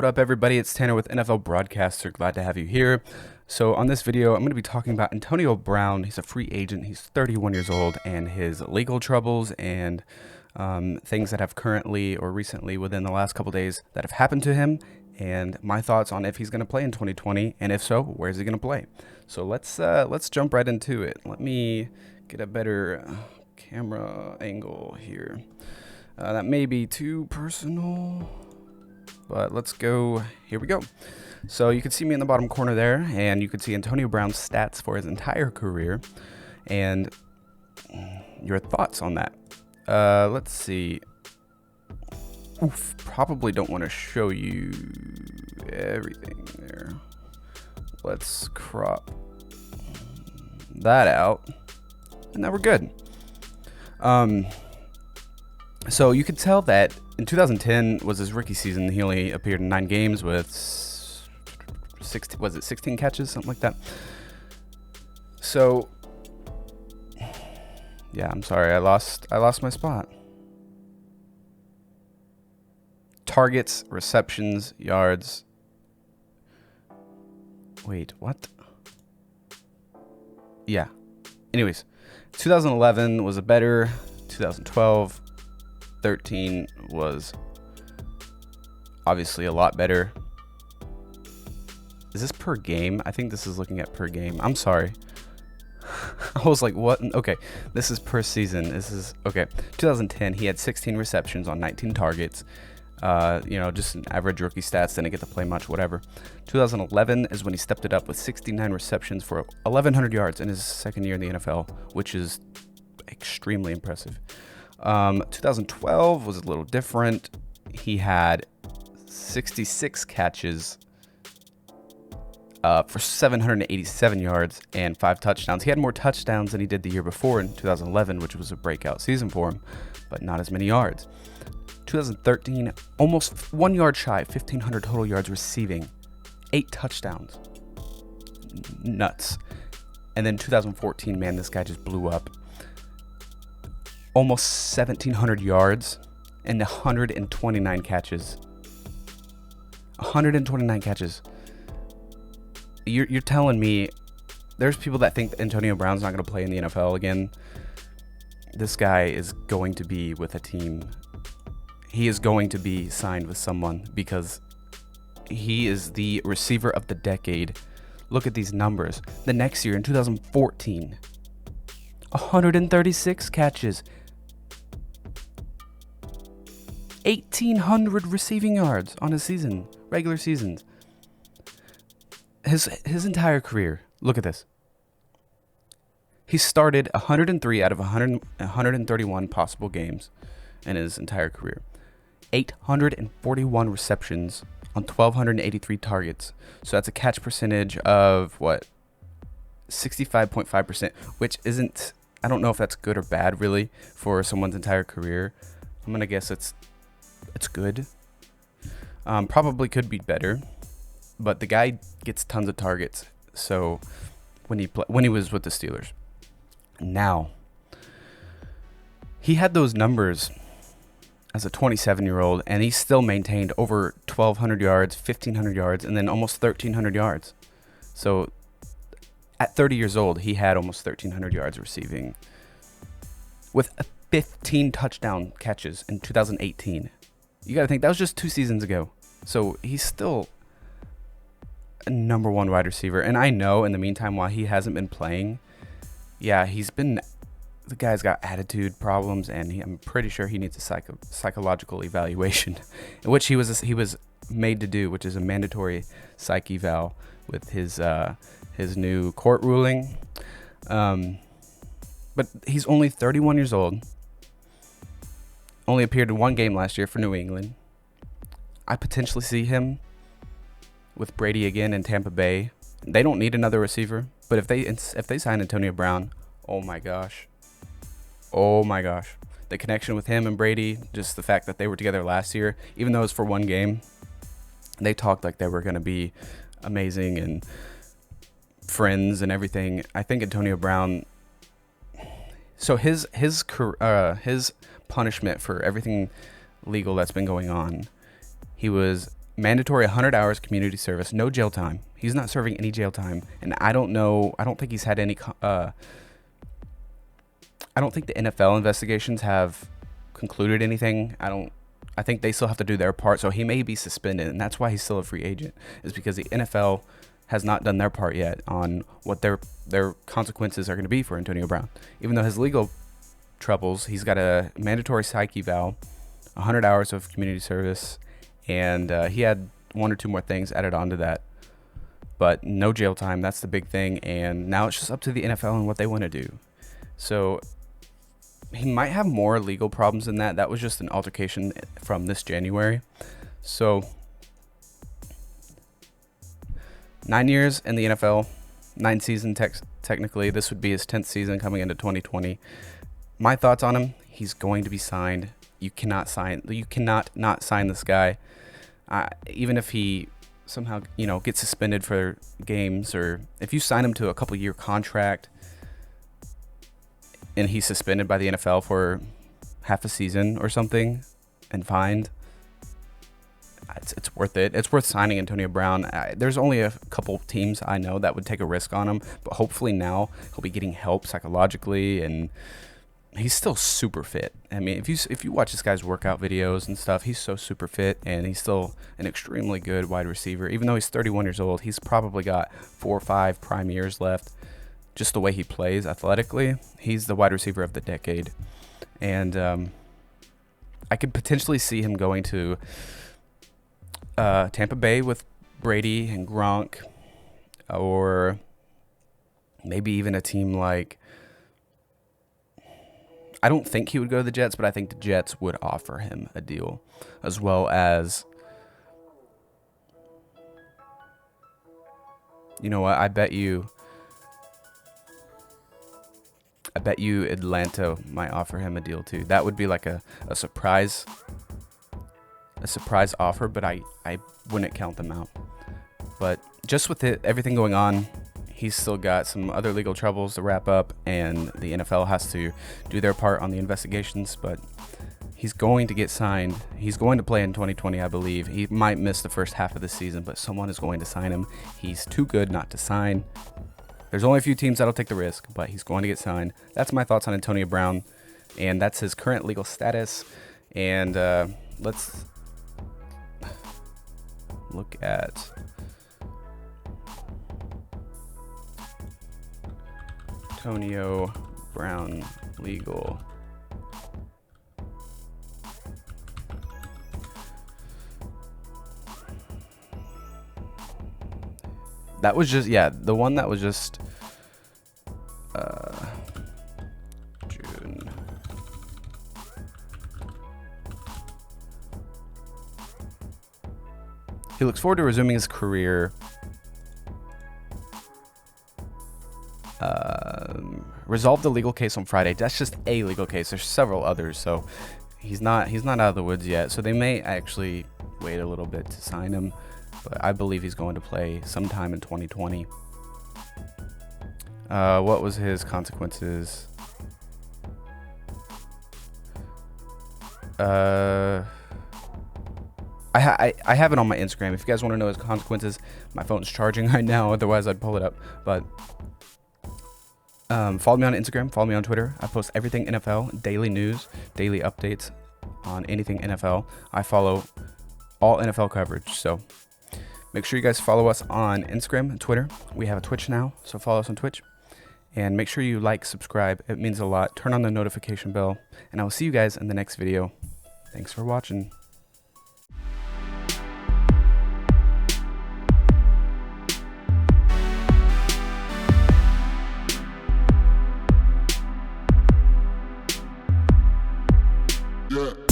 What up, everybody? It's Tanner with NFL Broadcaster. Glad to have you here. So on this video, I'm going to be talking about Antonio Brown. He's a free agent. He's 31 years old, and his legal troubles and things that have currently or recently within the last couple days that have happened to him, and my thoughts on if he's going to play in 2020, and if so, where is he going to play? So let's jump right into it. Let me get a better camera angle here. That may be too personal, but let's go. Here we go. So you can see me in the bottom corner there, and you can see Antonio Brown's stats for his entire career and your thoughts on that. Let's see. Oof, probably don't want to show you everything there. Let's crop that out, and now we're good. So you could tell that in 2010 was his rookie season. He only appeared in 9 games with 16 catches, something like that. So yeah, I'm sorry, I lost my spot. Targets, receptions, yards. Wait, what? Yeah. Anyways, 2011 was a better. 2012, 13 was obviously a lot better. Is this per game? I think this is looking at per game. I'm sorry. I was like, what? Okay, this is per season. This is okay. 2010, he had 16 receptions on 19 targets. Just an average rookie stats. Didn't get to play much, whatever. 2011 is when he stepped it up with 69 receptions for 1,100 yards in his second year in the NFL, which is extremely impressive. 2012 was a little different. He had 66 catches for 787 yards and 5 touchdowns. He had more touchdowns than he did the year before in 2011, which was a breakout season for him, but not as many yards. 2013, almost 1 yard shy, 1,500 total yards receiving, 8 touchdowns. Nuts. And then 2014, man, this guy just blew up. Almost 1,700 yards and 129 catches. 129 catches. You're telling me there's people that think that Antonio Brown's not going to play in the NFL again? This guy is going to be with a team. He is going to be signed with someone because he is the receiver of the decade. Look at these numbers. The next year, in 2014, 136 catches, 1,800 receiving yards on his season, regular seasons. His entire career, look at this. He started 103 out of 131 possible games in his entire career. 841 receptions on 1,283 targets. So that's a catch percentage of, what, 65.5%, which isn't, I don't know if that's good or bad, really, for someone's entire career. I'm going to guess it's good. Probably could be better. But the guy gets tons of targets. So when he was with the Steelers, now he had those numbers as a 27-year-old, and he still maintained over 1,200 yards, 1,500 yards, and then almost 1,300 yards. So at 30 years old, he had almost 1,300 yards receiving with 15 touchdown catches in 2018. You got to think that was just 2 seasons ago. So he's still a number 1 wide receiver. And I know in the meantime, while he hasn't been playing, yeah, the guy's got attitude problems, and I'm pretty sure he needs a psychological evaluation, which he was made to do, which is a mandatory psych eval with his new court ruling. But he's only 31 years old. Only appeared in 1 game last year for New England. I potentially see him with Brady again in Tampa Bay. They don't need another receiver, but if they sign Antonio Brown, oh my gosh, the connection with him and Brady, just the fact that they were together last year, even though it was for 1 game, they talked like they were going to be amazing and friends and everything. I think Antonio Brown. So his punishment for everything legal that's been going on, he was mandatory 100 hours community service, no jail time. He's not serving any jail time, and I don't think he's had any. I don't think the NFL investigations have concluded anything. I think they still have to do their part, so he may be suspended, and that's why he's still a free agent, is because the NFL has not done their part yet on what their consequences are going to be for Antonio Brown. Even though his legal troubles, he's got a mandatory psych eval, 100 hours of community service, and he had one or two more things added onto that. But no jail time, that's the big thing, and now it's just up to the NFL and what they want to do. So he might have more legal problems than that. That was just an altercation from this January. So 9 years in the NFL, 9 seasons technically. This would be his 10th season coming into 2020. My thoughts on him: he's going to be signed. You cannot not sign this guy. Even if he somehow gets suspended for games, or if you sign him to a couple-year contract and he's suspended by the NFL for half a season or something and fined, it's worth it. It's worth signing Antonio Brown. There's only a couple teams I know that would take a risk on him, but hopefully now he'll be getting help psychologically, and he's still super fit. I mean, if you watch this guy's workout videos and stuff, he's so super fit, and he's still an extremely good wide receiver. Even though he's 31 years old, he's probably got 4 or 5 prime years left. Just the way he plays athletically, he's the wide receiver of the decade. And I could potentially see him going to Tampa Bay with Brady and Gronk, or maybe even a team like, I don't think he would go to the Jets, but I think the Jets would offer him a deal, as well as, you know what, I bet you Atlanta might offer him a deal too. That would be like a surprise offer, but I wouldn't count them out. But just with everything going on, he's still got some other legal troubles to wrap up, and the NFL has to do their part on the investigations, but he's going to get signed. He's going to play in 2020, I believe. He might miss the first half of the season, but someone is going to sign him. He's too good not to sign. There's only a few teams that'll take the risk, but he's going to get signed. That's my thoughts on Antonio Brown, and that's his current legal status. And let's look at Antonio Brown legal. That was just, the one that was just June. He looks forward to resuming his career. Resolved the legal case on Friday. That's just a legal case. There's several others, so he's not out of the woods yet. So they may actually wait a little bit to sign him, but I believe he's going to play sometime in 2020. What was his consequences? I have it on my Instagram. If you guys want to know his consequences, my phone's charging right now. Otherwise, I'd pull it up. But follow me on Instagram. Follow me on Twitter. I post everything NFL, daily news, daily updates on anything NFL. I follow all NFL coverage. So make sure you guys follow us on Instagram and Twitter. We have a Twitch now, so follow us on Twitch. And make sure you like, subscribe. It means a lot. Turn on the notification bell. And I will see you guys in the next video. Thanks for watching. Yeah.